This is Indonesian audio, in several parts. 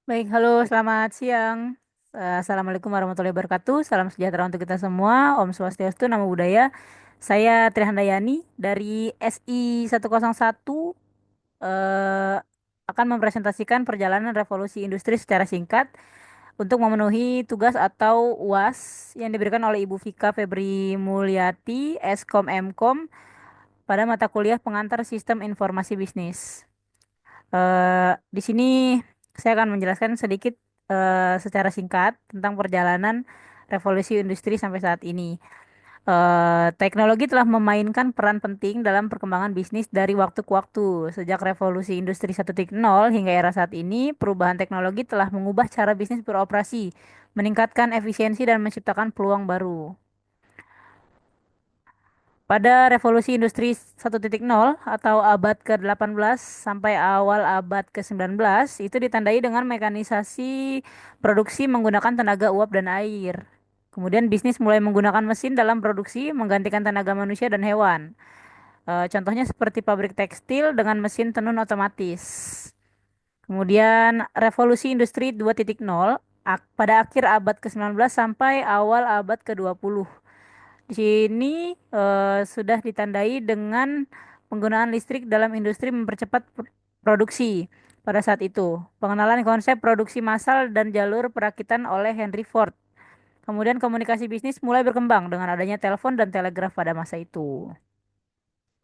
Baik, halo, selamat siang. Assalamualaikum warahmatullahi wabarakatuh. Salam sejahtera untuk kita semua. Om Swastiastu, Namo Buddhaya. Saya Trihandayani dari SI 101 eh, akan mempresentasikan perjalanan revolusi industri secara singkat untuk memenuhi tugas atau UAS yang diberikan oleh Ibu Vika Febri Mulyati, Eskom Mkom, pada mata kuliah pengantar Sistem Informasi Bisnis. Di sini saya akan menjelaskan sedikit secara singkat tentang perjalanan revolusi industri sampai saat ini. Teknologi telah memainkan peran penting dalam perkembangan bisnis dari waktu ke waktu. Sejak revolusi industri 1.0 hingga era saat ini, perubahan teknologi telah mengubah cara bisnis beroperasi, meningkatkan efisiensi dan menciptakan peluang baru. Pada revolusi industri 1.0 atau abad ke-18 sampai awal abad ke-19 itu ditandai dengan mekanisasi produksi menggunakan tenaga uap dan air. Kemudian bisnis mulai menggunakan mesin dalam produksi menggantikan tenaga manusia dan hewan. Contohnya seperti pabrik tekstil dengan mesin tenun otomatis. Kemudian revolusi industri 2.0 pada akhir abad ke-19 sampai awal abad ke-20. Di sini sudah ditandai dengan penggunaan listrik dalam industri mempercepat produksi pada saat itu. Pengenalan konsep produksi massal dan jalur perakitan oleh Henry Ford. Kemudian komunikasi bisnis mulai berkembang dengan adanya telepon dan telegraf pada masa itu.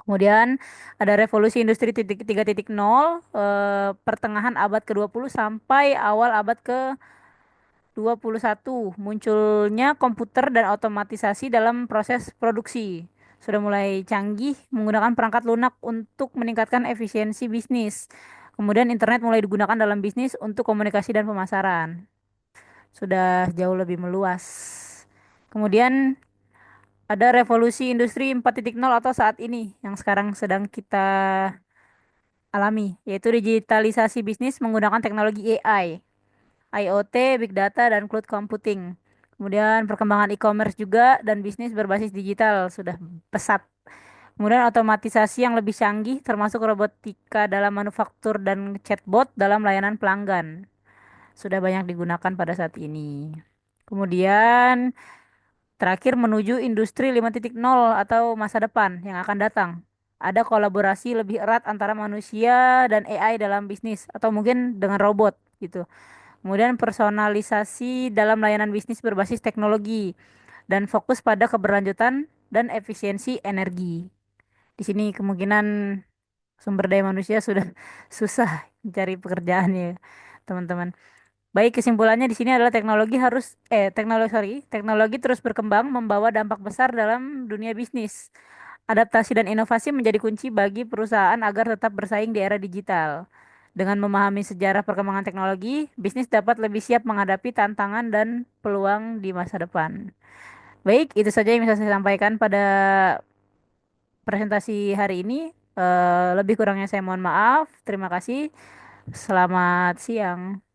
Kemudian ada revolusi industri 3.0 pertengahan abad ke-20 sampai awal abad ke-21. Munculnya komputer dan otomatisasi dalam proses produksi. Sudah mulai canggih menggunakan perangkat lunak untuk meningkatkan efisiensi bisnis. Kemudian internet mulai digunakan dalam bisnis untuk komunikasi dan pemasaran. Sudah jauh lebih meluas. Kemudian ada revolusi industri 4.0 atau saat ini yang sekarang sedang kita alami, yaitu digitalisasi bisnis menggunakan teknologi AI. IoT, Big Data, dan Cloud Computing. Kemudian perkembangan e-commerce juga dan bisnis berbasis digital sudah pesat. Kemudian otomatisasi yang lebih canggih termasuk robotika dalam manufaktur dan chatbot dalam layanan pelanggan sudah banyak digunakan pada saat ini. Kemudian terakhir menuju industri 5.0 atau masa depan yang akan datang. Ada kolaborasi lebih erat antara manusia dan AI dalam bisnis atau mungkin dengan robot gitu. Kemudian personalisasi dalam layanan bisnis berbasis teknologi dan fokus pada keberlanjutan dan efisiensi energi. Di sini kemungkinan sumber daya manusia sudah susah mencari pekerjaannya, teman-teman. Baik, kesimpulannya di sini adalah teknologi terus berkembang membawa dampak besar dalam dunia bisnis. Adaptasi dan inovasi menjadi kunci bagi perusahaan agar tetap bersaing di era digital. Dengan memahami sejarah perkembangan teknologi, bisnis dapat lebih siap menghadapi tantangan dan peluang di masa depan. Baik, itu saja yang bisa saya sampaikan pada presentasi hari ini. Lebih kurangnya saya mohon maaf. Terima kasih. Selamat siang.